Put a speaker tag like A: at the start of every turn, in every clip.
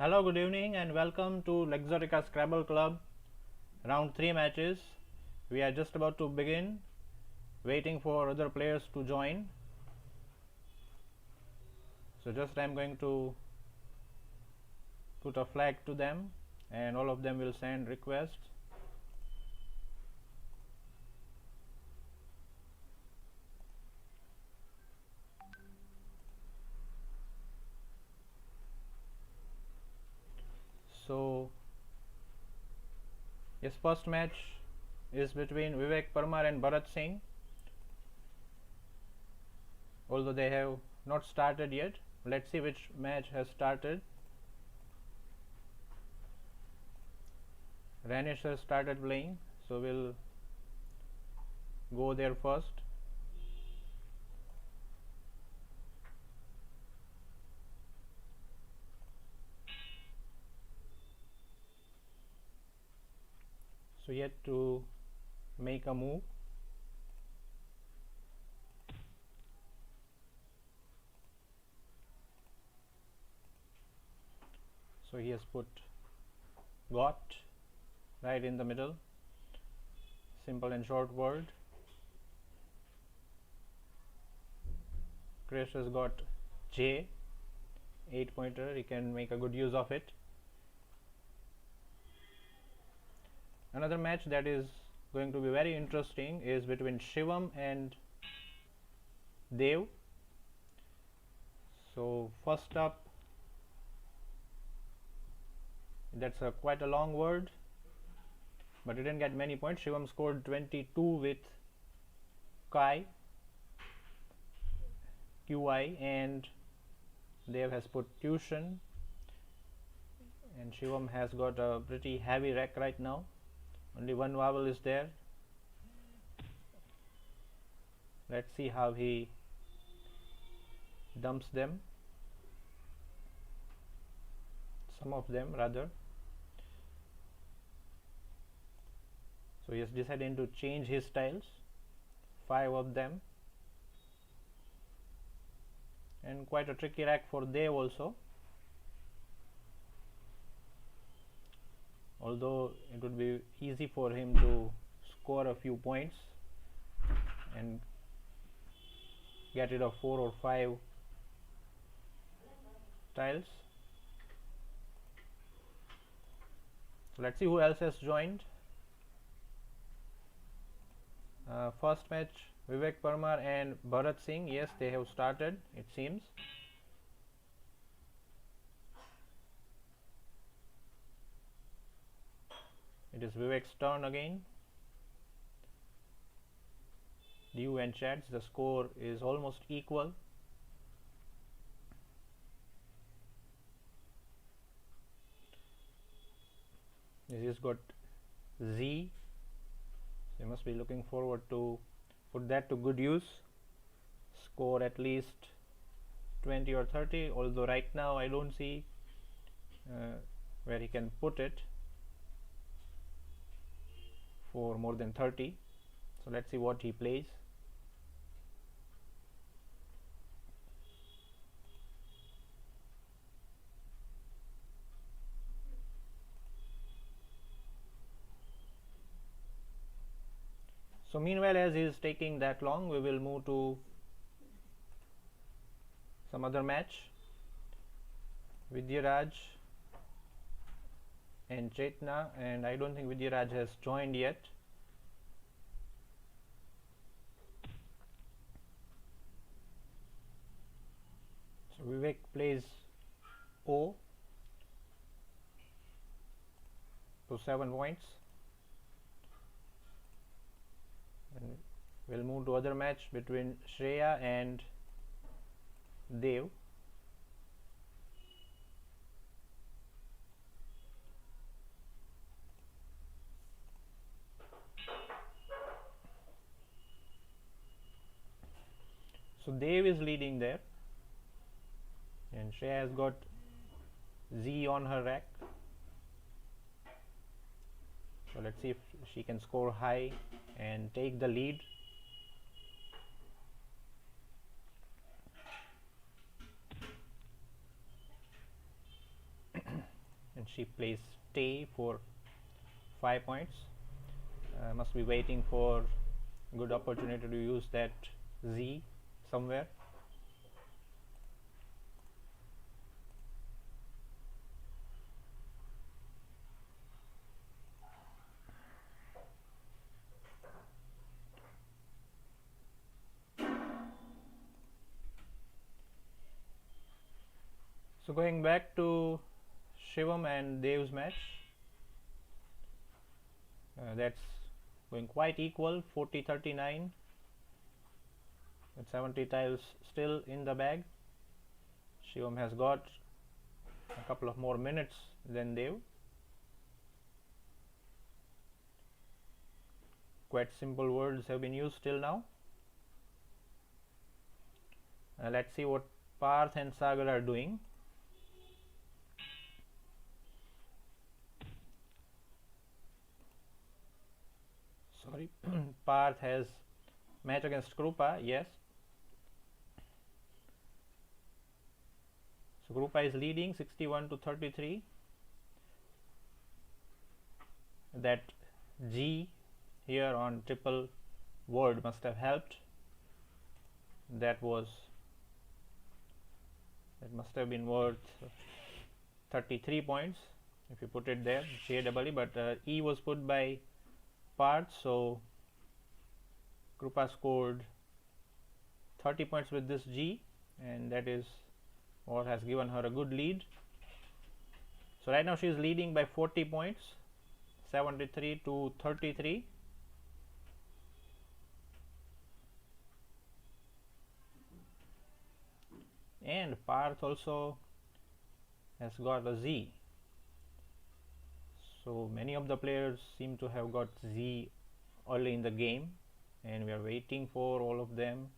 A: Hello, good evening, and welcome to Lexotica Scrabble Club. Round 3 matches. We are just about to begin, waiting for other players to join. So just I'm going to put a flag to them, and all of them will send requests. So yes, first match is between Vivek Parmar and Bharat Singh. Although they have not started yet, let's see which match has started. Ranish has started playing, so we'll go there first. So yet to make a move. So he has put got right in the middle, simple and short word. Krish has got J, 8-pointer, he can make a good use of it. Another match that is going to be very interesting is between Shivam and Dev. So first up, that's quite a long word, but he didn't get many points. Shivam scored 22 with Kai, QI, and Dev has put tuition, and Shivam has got a pretty heavy rack right now. Only one vowel is there. Let's see how he dumps them, some of them rather. So he has decided to change his tiles, 5 of them, and quite a tricky rack for Dev also. Although it would be easy for him to score a few points and get rid of 4 or 5 tiles. So let's see who else has joined. First match, Vivek Parmar and Bharat Singh. Yes, they have started, it seems. It is Vivek's turn again. Dew and chats, the score is almost equal. This has got Z, so you must be looking forward to put that to good use, score at least 20 or 30, although right now I don't see where he can put it for more than 30. So let's see what he plays. So meanwhile, as he is taking that long, we will move to some other match. Vidyaraj and Chetna, and I don't think Vidyaraj has joined yet. So Vivek plays O to 7 points, and we'll move to other match between Shreya and Dev. So Dev is leading there, and Shreya has got Z on her rack. So let's see if she can score high and take the lead. and she plays Tay for 5 points. Must be waiting for good opportunity to use that Z somewhere. So going back to Shivam and Dev's match, that's going quite equal, 40-39, with 70 tiles still in the bag. Shivam has got a couple of more minutes than Dev. Quite simple words have been used till now. Let's see what Parth and Sagar are doing. Sorry, Parth has match against Krupa, yes. So Krupa is leading 61-33. That G here on triple word must have helped. That must have been worth 33 points if you put it there, JEE, but E was put by Parth, so Krupa scored 30 points with this G, and that is what has given her a good lead. So right now she is leading by 40 points, 73-33. And Parth also has got a Z. So many of the players seem to have got Z early in the game, and we are waiting for all of them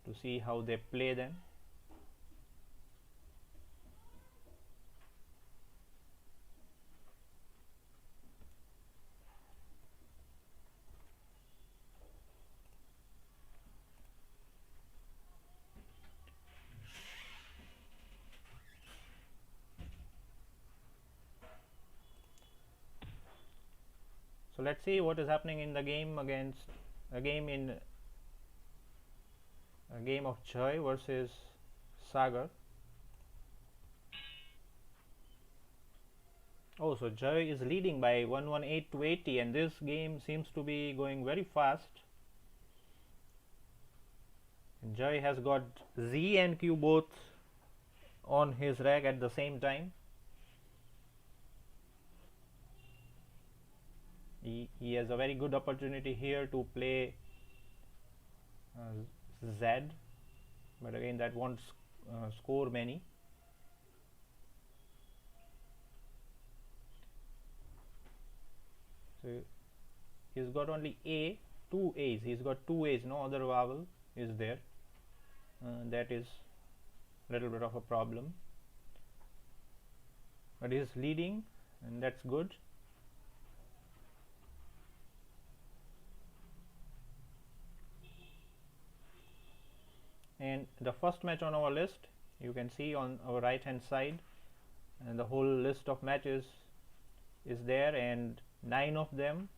A: to see how they play them. So let's see what is happening in the game against a game of Joy versus Sagar. Oh, so Joy is leading by 118-80, and this game seems to be going very fast. And Joy has got Z and Q both on his rack at the same time. He has a very good opportunity here to play Z, but again that won't score many. So he's got only two A's. He's got two A's, no other vowel is there. That is a little bit of a problem, but he's leading, and that's good. And the first match on our list, you can see on our right hand side, and the whole list of matches is there, and 9 of them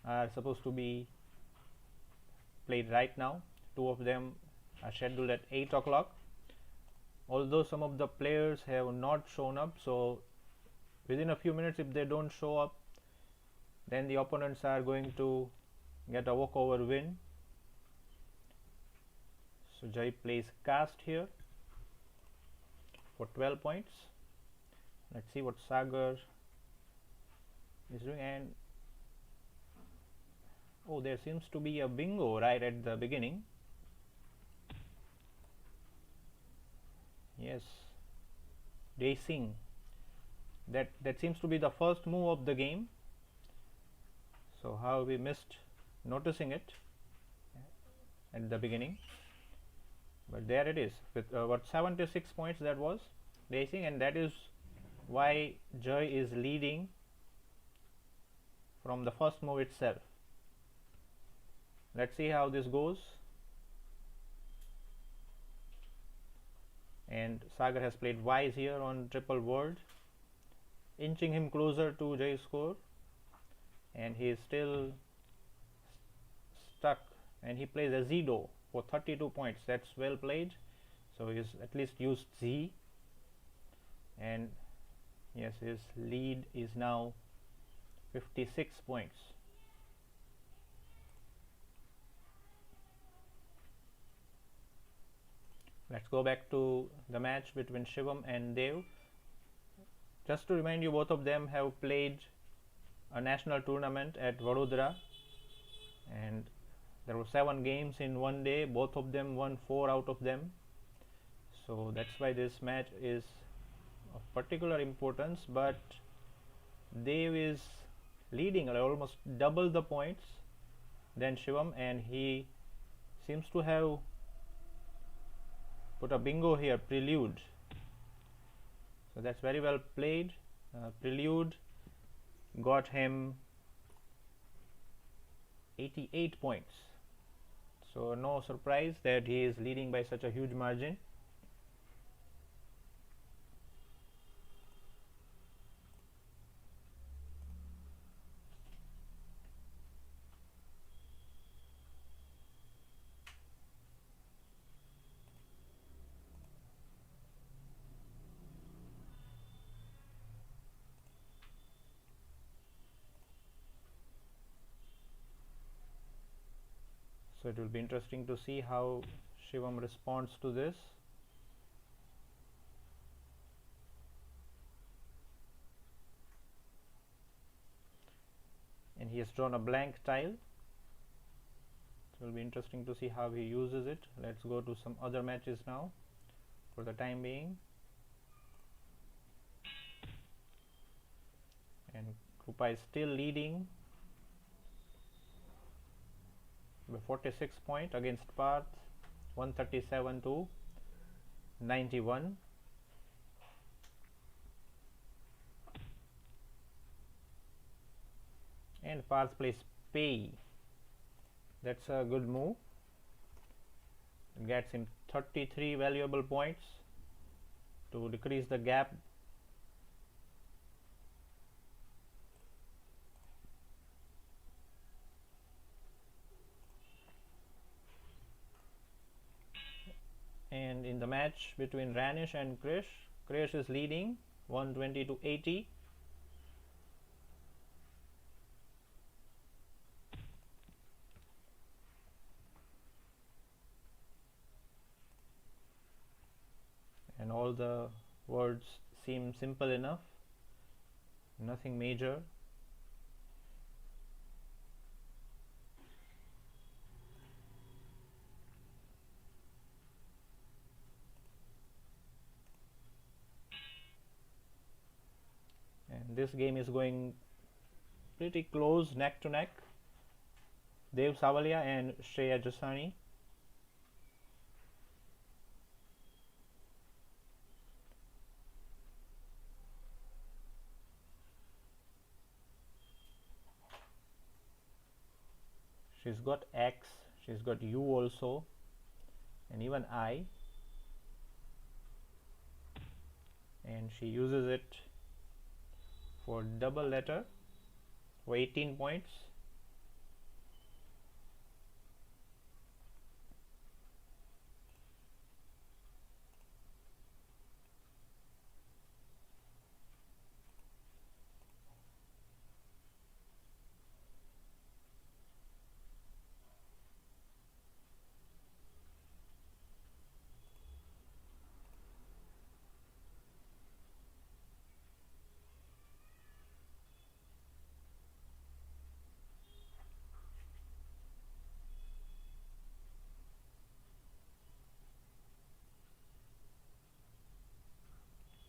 A: are supposed to be played right now. 2 of them are scheduled at 8 o'clock. Although some of the players have not shown up, so within a few minutes, if they don't show up, then the opponents are going to get a walkover win. So Jai plays cast here for 12 points. Let's see what Sagar is doing. And oh, there seems to be a bingo right at the beginning. Yes, racing. That seems to be the first move of the game. So how we missed noticing it at the beginning? But there it is with what 76 points that was racing, and that is why Joy is leading from the first move itself. Let's see how this goes. And Sagar has played wise here on triple word, inching him closer to Jay's score, and he is still stuck, and he plays a Z-Do for 32 points. That's well played. So he's at least used Z, and yes, his lead is now 56 points. Let's go back to the match between Shivam and Dev. Just to remind you, both of them have played a national tournament at Vadodara, and there were 7 games in one day. Both of them won 4 out of them. So that's why this match is of particular importance. But Dev is leading almost double the points than Shivam, and he seems to have put a bingo here, Prelude. So that's very well played. Prelude got him 88 points. So no surprise that he is leading by such a huge margin. So it will be interesting to see how Shivam responds to this. And he has drawn a blank tile. So it will be interesting to see how he uses it. Let's go to some other matches now for the time being. And Krupa is still leading by 46 points against Parth, 137 to 91. And Parth plays Pay. That's a good move. It gets him 33 valuable points to decrease the gap. And in the match between Ranish and Krish, Krish is leading 120 to 80. And all the words seem simple enough, nothing major. And this game is going pretty close, neck to neck. Dev Savalia and Shreya Jasani. She's got X, she's got U also, and even I, and she uses it for double letter for 18 points.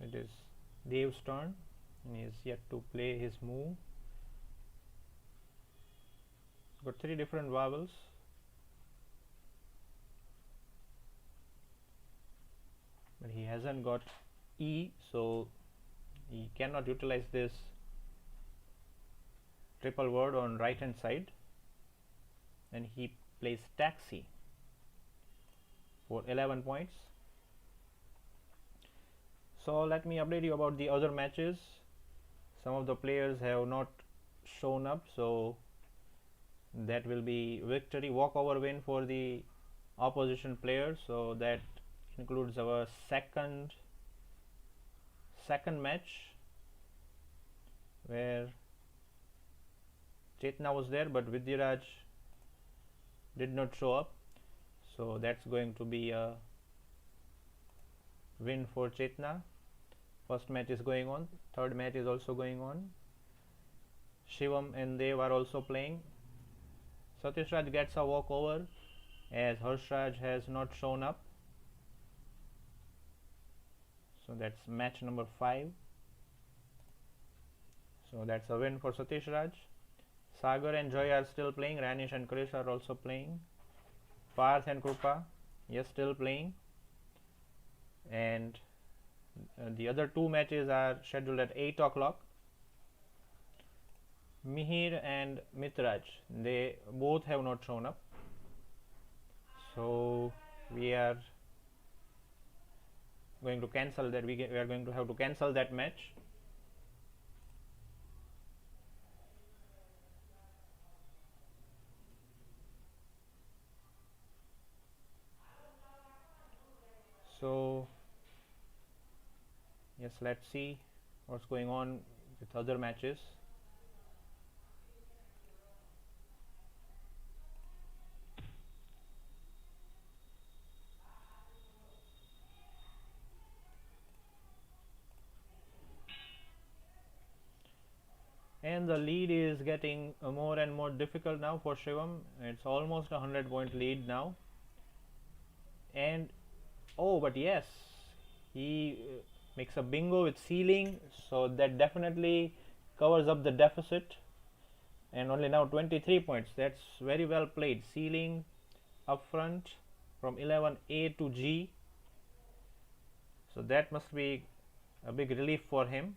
A: It is Dev's turn, and he is yet to play his move. Got 3 different vowels. But he hasn't got E, so he cannot utilize this triple word on right hand side, and he plays taxi for 11 points. So let me update you about the other matches. some of the players have not shown up, so that will be victory, walkover win for the opposition player. So that includes our second match where Chetna was there, but Vidyaraj did not show up, so that's going to be a win for Chetna. First match is going on, third match is also going on. Shivam and Dev are also playing. Satish Raj gets a walkover as Harshraj has not shown up, so that's match number 5. So that's a win for Satish Raj. Sagar and Joy are still playing. Ranish and Krish are also playing. Parth and Krupa, yes, still playing. And the other 2 matches are scheduled at 8 o'clock. Mihir and Mitraj, they both have not shown up, so we are going to cancel that. We are going to have to cancel that match. So yes, let's see what's going on with other matches. And the lead is getting more and more difficult now for Shivam. It's almost a 100-point lead now. And but yes, he makes a bingo with ceiling, so that definitely covers up the deficit. And only now 23 points. That's very well played. Ceiling up front from 11A to G. So that must be a big relief for him.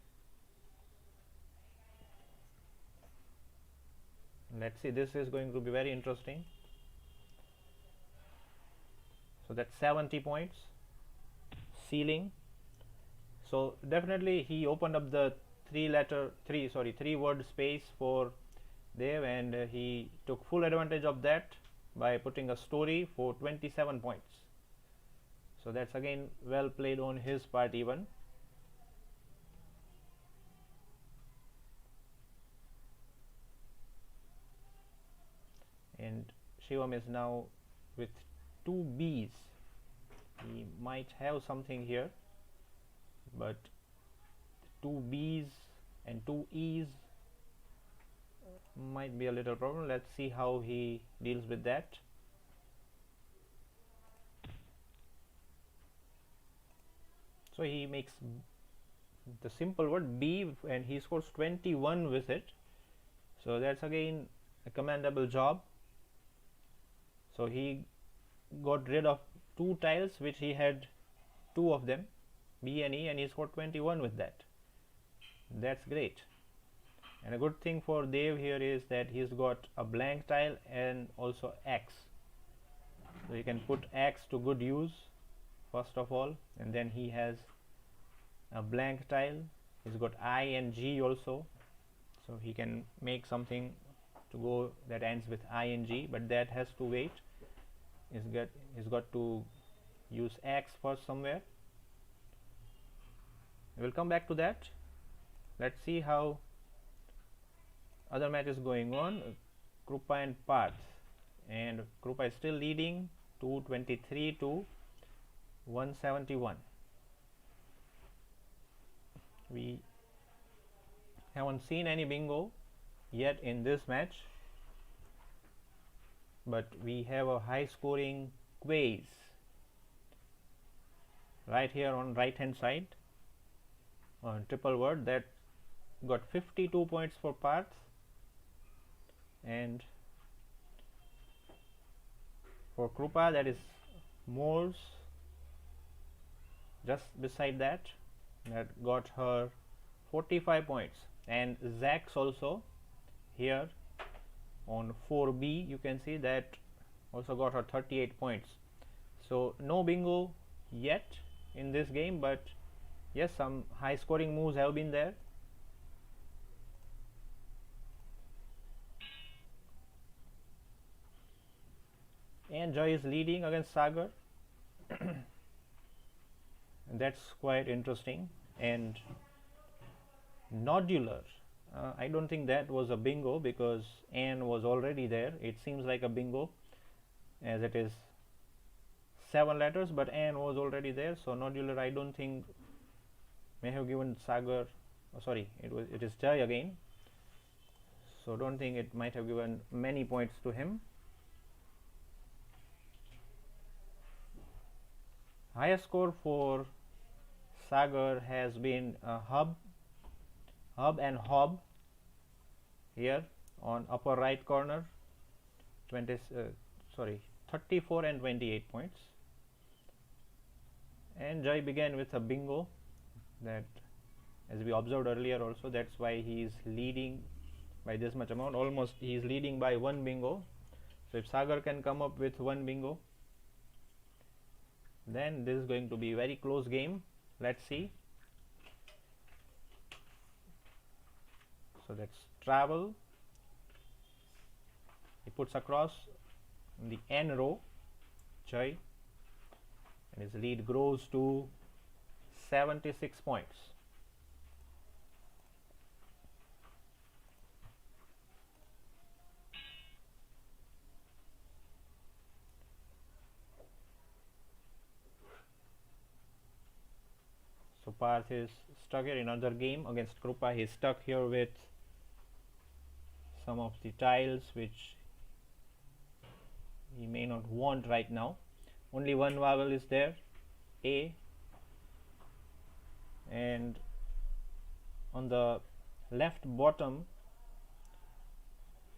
A: Let's see, this is going to be very interesting. So that's 70 points. Ceiling. So definitely he opened up the three word space for Dev, and he took full advantage of that by putting a story for 27 points. So that's again well played on his part even. And Shivam is now with 2 B's. He might have something here, but 2 B's and 2 E's might be a little problem. Let's see how he deals with that. So he makes the simple word B and he scores 21 with it. So that's again a commendable job. So he got rid of 2 tiles which he had 2 of them, B and E, and he scored 21 with that. That's great. And a good thing for Dev here is that he's got a blank tile and also X. So you can put X to good use first of all, and then he has a blank tile. He's got I and G also, so he can make something to go that ends with I and G, but that has to wait. He's got to use X first somewhere. We'll come back to that. Let's see how other match is going on. Krupa and Parth, and Krupa is still leading 223 to 171. We haven't seen any bingo yet in this match, but we have a high scoring quiz right here on right hand side on triple word that got 52 points for Parth, and for Krupa that is Moore's just beside that got her 45 points, and Zax also here on 4B you can see that also got her 38 points. So no bingo yet in this game, but yes, some high scoring moves have been there. and Joy is leading against Sagar. That's quite interesting. And nodular, I don't think that was a bingo because N was already there. It seems like a bingo as it is 7 letters, but N was already there, so nodular I don't think may have given Sagar, sorry, it is Jai again, so don't think it might have given many points to him. Highest score for Sagar has been hub and hob here on upper right corner, 34 and 28 points. And Jai began with a bingo that, as we observed earlier also, that's why he is leading by this much amount. Almost he is leading by 1 bingo. So if Sagar can come up with 1 bingo, then this is going to be a very close game. Let's see. So that's travel. He puts across the N row, Jai, and his lead grows to 76 points. So Parth is stuck here in another game against Krupa. He is stuck here with some of the tiles which he may not want right now. Only one vowel is there, A, and on the left bottom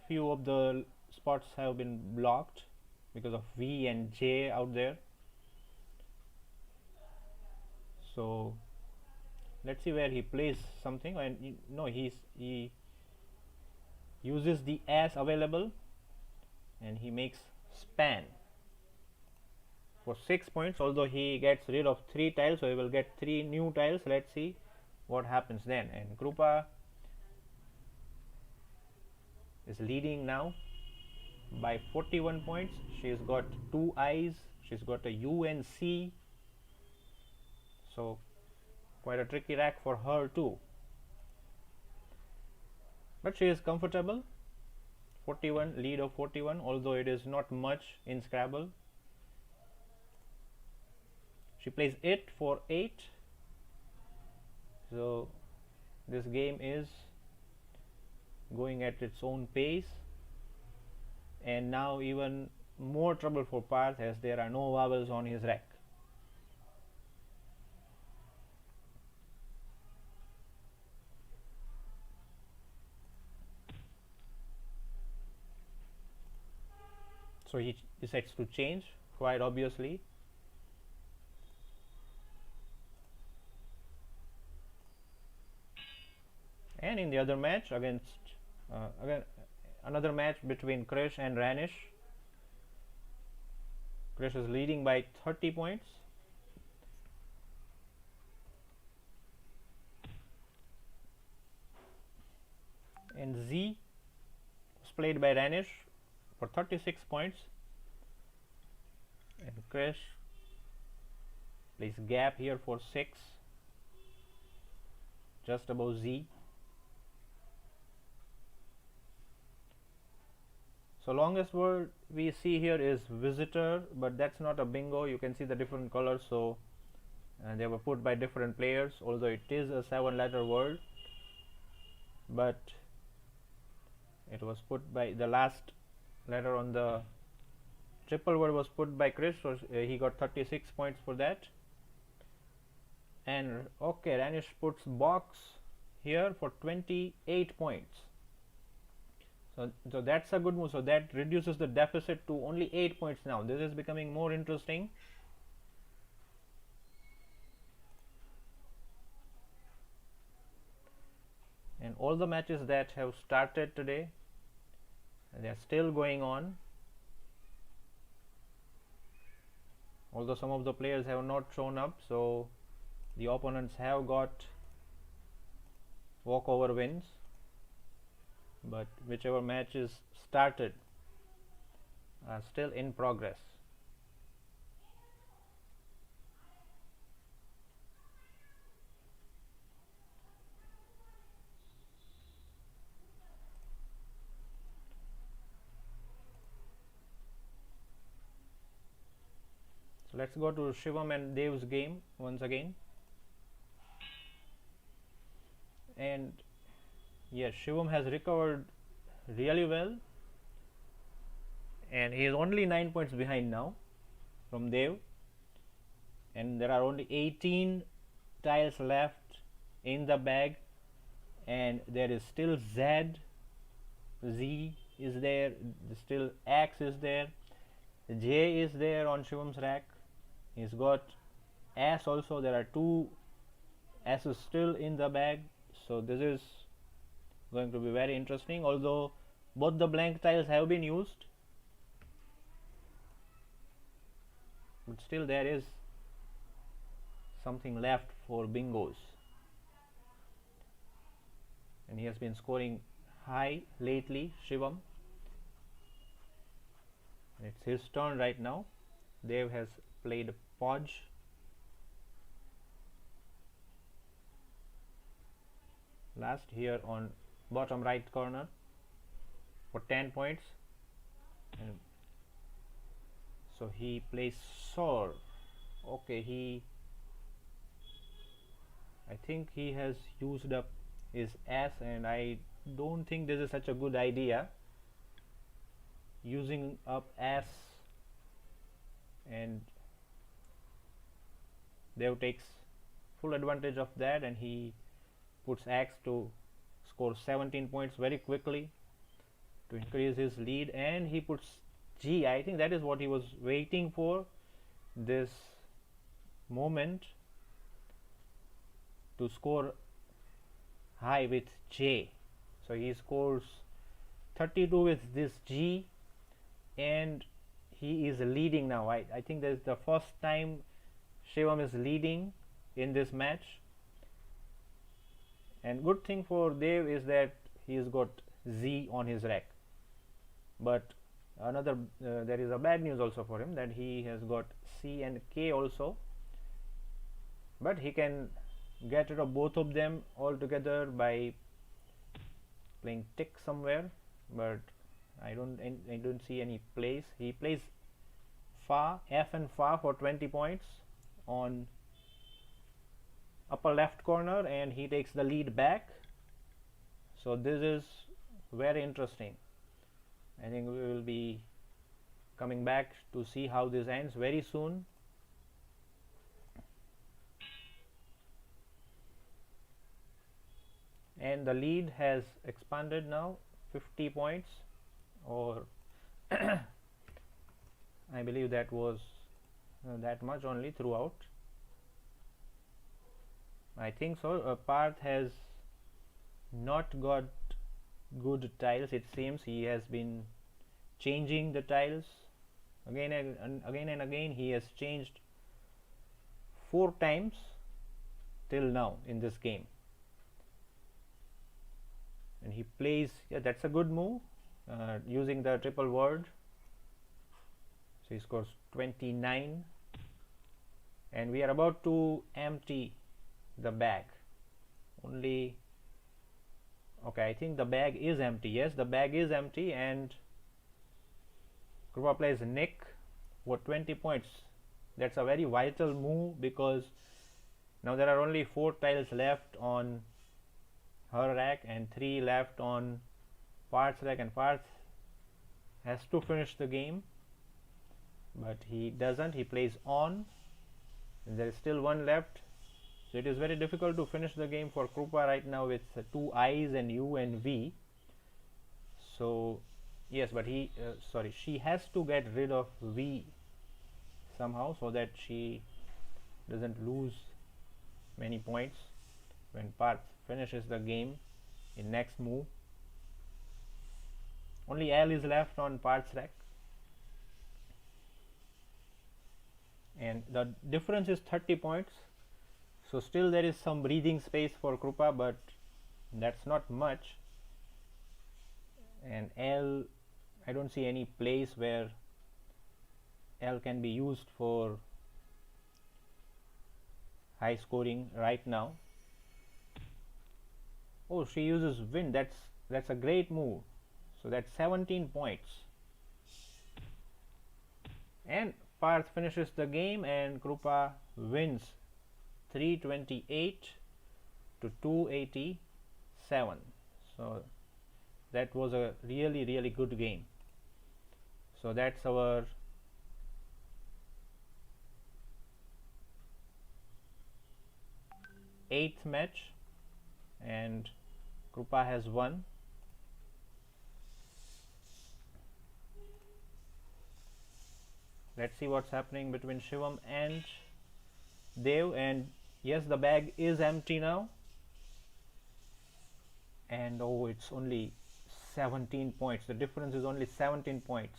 A: few of the spots have been blocked because of V and J out there. So let's see where he plays something, and he uses the S available and he makes span for 6 points, although he gets rid of 3 tiles, so he will get 3 new tiles. Let's see what happens then. And Krupa is leading now by 41 points. She's got 2 I's, she's got a U and C, so quite a tricky rack for her too, but she is comfortable. 41, lead of 41, although it is not much in Scrabble. She plays it for 8, so this game is going at its own pace. And now even more trouble for Parth as there are no vowels on his rack. So he decides to change, quite obviously. And in the other match against again another match between Krish and Ranish, Krish is leading by 30 points. And Z was played by Ranish for 36 points, and Krish plays gap here for 6, just above Z. So longest word we see here is visitor, but that's not a bingo. You can see the different colors, so they were put by different players, although it is a 7-letter word, but it was put by the last letter on the triple word was put by Chris, so he got 36 points for that. And okay, Ranish puts box here for 28 points. So that's a good move. So that reduces the deficit to only 8 points now. This is becoming more interesting. And all the matches that have started today, they are still going on. Although some of the players have not shown up, so the opponents have got walkover wins. But whichever matches started are still in progress. So let's go to Shivam and Dev's game once again. And yes, Shivam has recovered really well, and he is only 9 points behind now from Dev, and there are only 18 tiles left in the bag, and there is still Z is there, still X is there, J is there on Shivam's rack. He's got S also. There are 2 S's still in the bag, so this is going to be very interesting, although both the blank tiles have been used, but still there is something left for bingos, and he has been scoring high lately, Shivam. It's his turn right now. Dev has played Podge. Last here on bottom right corner for 10 points, and so he plays Sor. Okay, I think he has used up his S, and I don't think this is such a good idea, using up S, and Dev takes full advantage of that, and he puts X to score 17 points very quickly to increase his lead, and he puts G. I think that is what he was waiting for, this moment to score high with J. So he scores 32 with this G, and he is leading now. I think that is the first time Shivam is leading in this match. And good thing for Dev is that he's got Z on his rack. But another there is a bad news also for him, that he has got C and K also. But he can get rid of both of them altogether by playing tick somewhere. But I don't see any place. He plays Fa, F and Fa for 20 points on upper left corner, and he takes the lead back. So this is very interesting. I think we will be coming back to see how this ends very soon. And the lead has expanded now 50 points, or I believe that was that much only throughout. I think so. Parth has not got good tiles, it seems. He has been changing the tiles again and again. He has changed 4 times till now in this game, and he plays, yeah, that's a good move, using the triple word. So he scores 29, and we are about to empty the bag. Only, okay, I think the bag is empty. Yes, the bag is empty, and Krupa plays Nick for 20 points. That's a very vital move, because now there are only 4 tiles left on her rack and 3 left on Parth's rack, and Parth has to finish the game, but he doesn't. He plays on, and there is still 1 left. So it is very difficult to finish the game for Krupa right now with 2 I's and U and V. So yes, but she has to get rid of V somehow, so that she doesn't lose many points when Parth finishes the game in next move. Only L is left on Parth's rack, and the difference is 30 points. So still there is some breathing space for Krupa, but that's not much. And L, I don't see any place where L can be used for high scoring right now. Oh, she uses wind. That's a great move. So that's 17 points. And Parth finishes the game and Krupa wins 328 to 287. So that was a really good game. So that's our eighth match, and Krupa has won. Let's see what's happening between Shivam and Dev. And yes, the bag is empty now, and oh, it's only 17 points. The difference is only 17 points.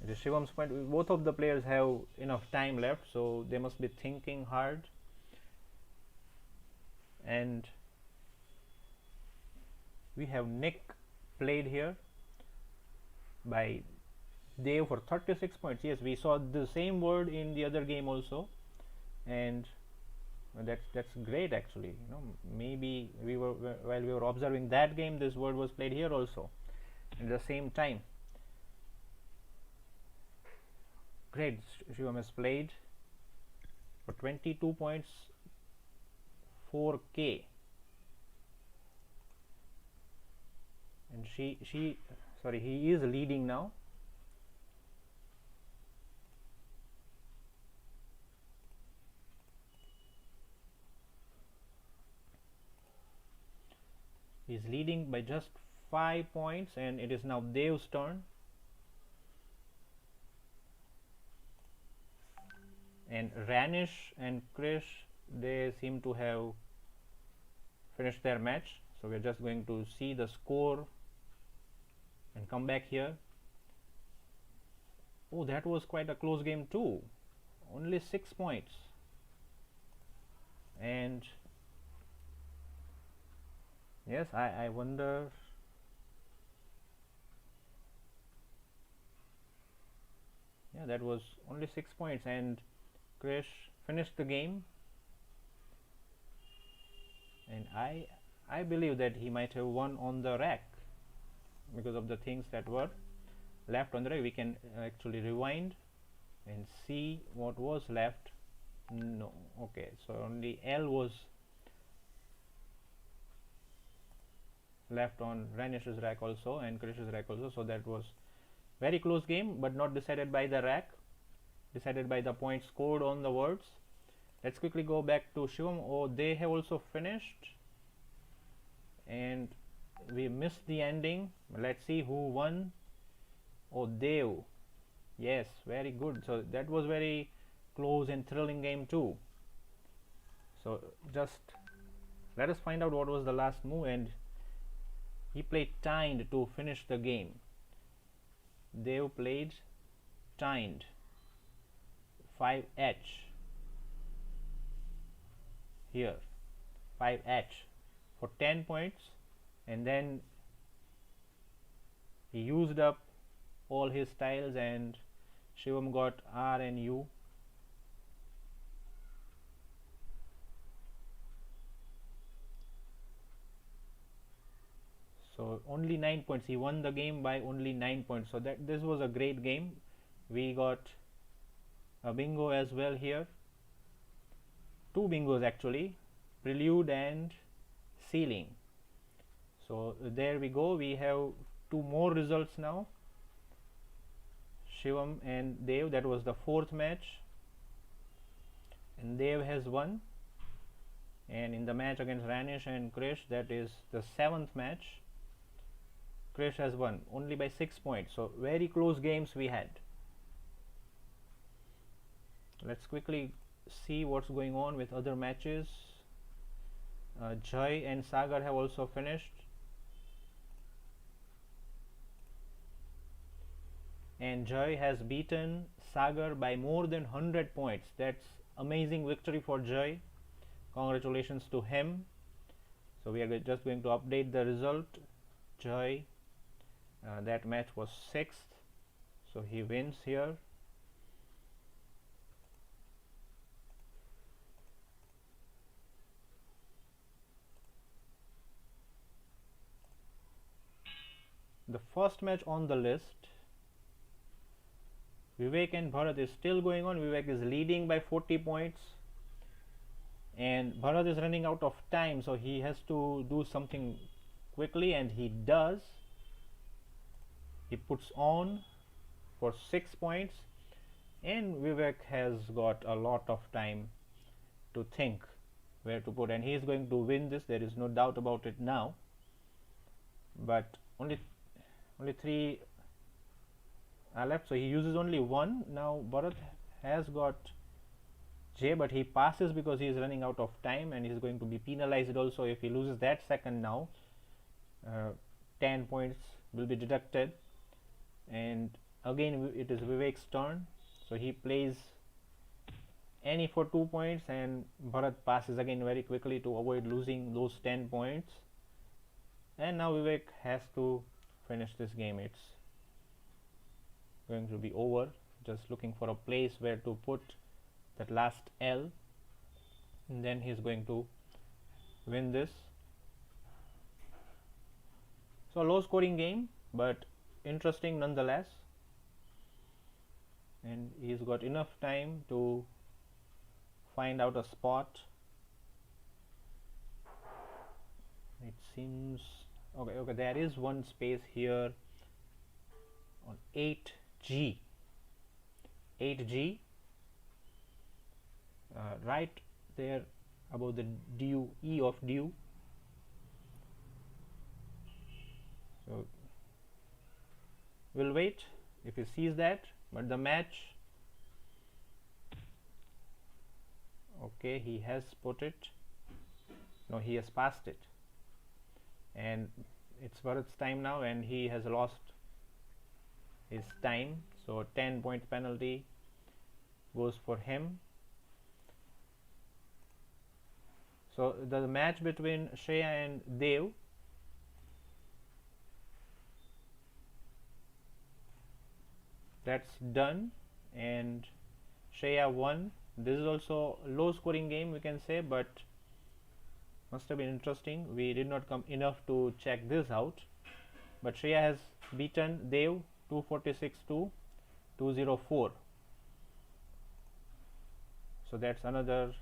A: It is Shivam's point. Both of the players have enough time left, so they must be thinking hard. And we have Nick played here by Dev for 36 points. Yes, we saw the same word in the other game also, and that's great actually. Maybe while we were observing that game, this word was played here also at the same time. Great, Shivam has played for 22 points, 4k, and he is leading now. He's leading by just 5 points, and it is now Dev's turn. And Ranish and Krish, they seem to have finished their match, so we're just going to see the score and come back here. Oh, that was quite a close game too, only 6 points. And yes, I wonder, yeah, that was only 6 points, and Krish finished the game. And I believe that he might have won on the rack because of the things that were left on the rack. We can actually rewind and see what was left. No, okay, so only L was left on Ranish's rack also and Krish's rack also, so that was very close game, but not decided by the rack, decided by the points scored on the words. Let's quickly go back to Shivam. Oh, they have also finished, and we missed the ending. Let's see who won. Oh, Dev. Yes, very good. So that was very close and thrilling game too. So just let us find out what was the last move, and he played Timed to finish the game. Dev played Timed 5H here, 5H for 10 points, and then he used up all his tiles, and Shivam got R and U. So only 9 points. He won the game by only 9 points. So this was a great game. We got a bingo as well here. 2 bingos actually, Prelude and Ceiling. So there we go. We have 2 more results now. Shivam and Dev, that was the 4th match, and Dev has won. And in the match against Ranish and Krish, that is the 7th match, Krish has won only by 6 points. So very close games we had. Let's quickly see what's going on with other matches. Jai and Sagar have also finished, and Jai has beaten Sagar by more than 100 points. That's amazing victory for Jai. Congratulations to him. So we are just going to update the result. Jai, that match was 6th, so he wins here. the first match on the list, Vivek and Bharat is still going on. Vivek is leading by 40 points and Bharat is running out of time, so he has to do something quickly, and he does. He puts on for 6 points, and Vivek has got a lot of time to think where to put, and he is going to win this. There is no doubt about it now. But only 3 are left, so he uses only 1. Now Bharat has got J, but he passes because he is running out of time, and he is going to be penalized also if he loses that second. Now 10 points will be deducted, and again it is Vivek's turn, so he plays any for 2 points, and Bharat passes again very quickly to avoid losing those 10 points. And now Vivek has to finish this game. It's going to be over. Just looking for a place where to put that last L, and then he's going to win this. So low scoring game, but interesting nonetheless, and he's got enough time to find out a spot. It seems okay, there is one space here on 8G, right there above the due, E of due. So we'll wait if he sees that. But the match, okay, he has put it, no, he has passed it, and it's Bharat's time now, and he has lost his time, so 10 point penalty goes for him. So the match between Shreya and Dev, that's done, and Shreya won. This is also a low scoring game, we can say, but must have been interesting. We did not come enough to check this out, but Shreya has beaten Dev 246 to 204. So that's another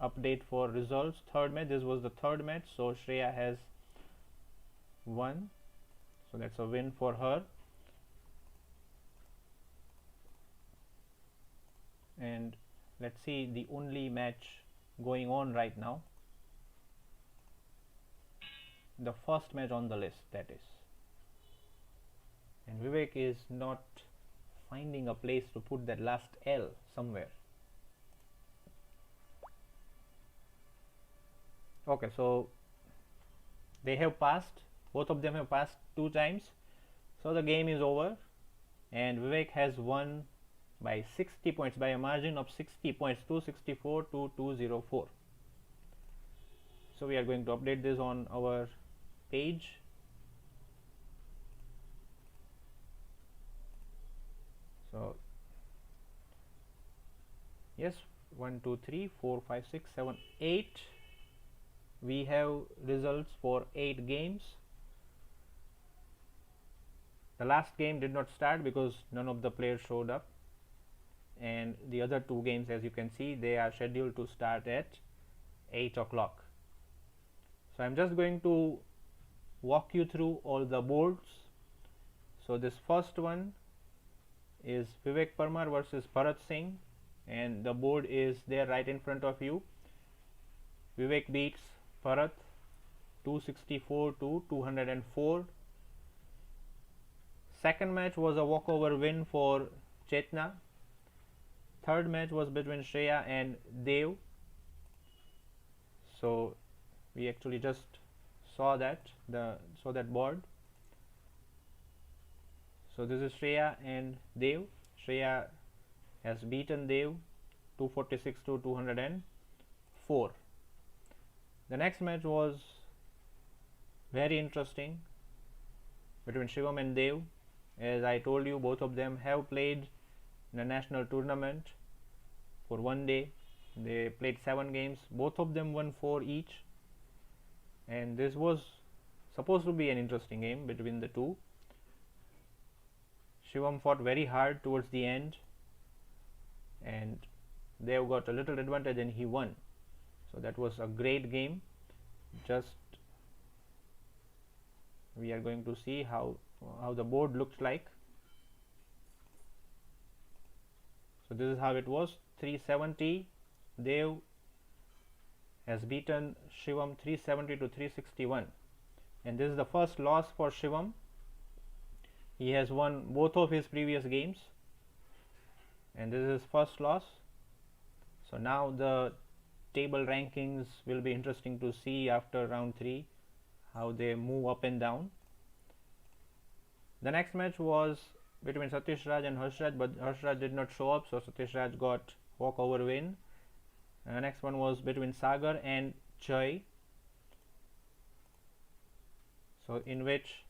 A: update for results. Third match, this was the third match, so Shreya has won, so that's a win for her. And let's see the only match going on right now, the first match on the list, that is, and Vivek is not finding a place to put that last L somewhere. Okay, so they have passed, both of them have passed 2 times, so the game is over, and Vivek has won by 60 points, by a margin of 60 points, 264 to 204. So we are going to update this on our page. So yes, 1 2 3 4 5 6 7 8, we have results for 8 games. The last game did not start because none of the players showed up, and the other 2 games, as you can see, they are scheduled to start at 8 o'clock. So I'm just going to walk you through all the boards. So this first one is Vivek Parmar versus Bharat Singh, and the board is there right in front of you. Vivek beats Bharat 264 to 204. Second match was a walkover win for Chetna. Third match was between Shreya and Dev. So we actually just saw that board. So this is Shreya and Dev. Shreya has beaten Dev 246 to 204. The next match was very interesting between Shivam and Dev. As I told you, both of them have played in a national tournament for one day. They played 7 games. Both of them won 4 each, and this was supposed to be an interesting game between the two. Shivam fought very hard towards the end, and Dev got a little advantage and he won. So that was a great game. Just we are going to see how the board looks like. So this is how it was. 370. Dev has beaten Shivam 370 to 361, and this is the first loss for Shivam. He has won both of his previous games, and this is his first loss. So now the table rankings will be interesting to see after round 3, how they move up and down. The next match was between Satish Raj and Harshraj, but Harshraj did not show up, so Satish Raj got walkover win. The next one was between Sagar and Joy, so in which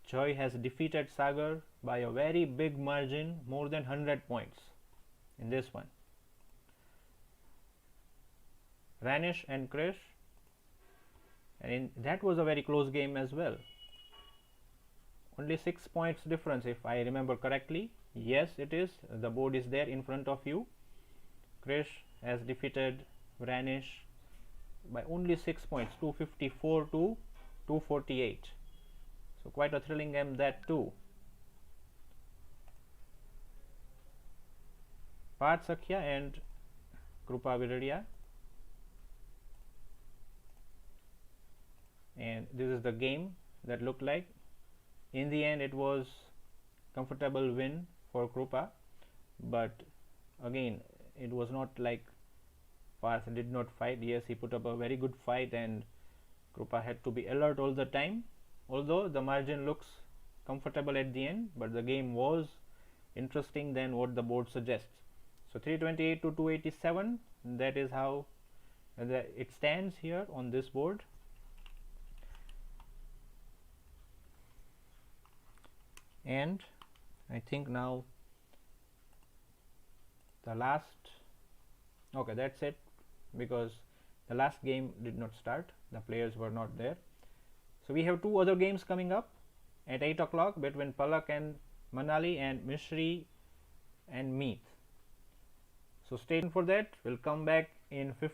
A: Joy has defeated Sagar by a very big margin, more than 100 points in this one. Ranish and Krish, and that was a very close game as well. Only 6 points difference, if I remember correctly. Yes, it is. The board is there in front of you. Krish has defeated Ranish by only 6 points, 254 to 248. So quite a thrilling game that too. Parth Sakhya and Krupa Viradia, and this is the game that looked like. In the end, it was comfortable win for Krupa, but again, it was not like Parth did not fight. Yes, he put up a very good fight, and Krupa had to be alert all the time. Although the margin looks comfortable at the end, but the game was interesting than what the board suggests. So 328 to 287, that is how it stands here on this board. And I think now the last, okay, that's it, because the last game did not start, the players were not there. So we have 2 other games coming up at 8 o'clock between Palak and Manali and Mishri and Meet. So stay tuned for that. We'll come back in 15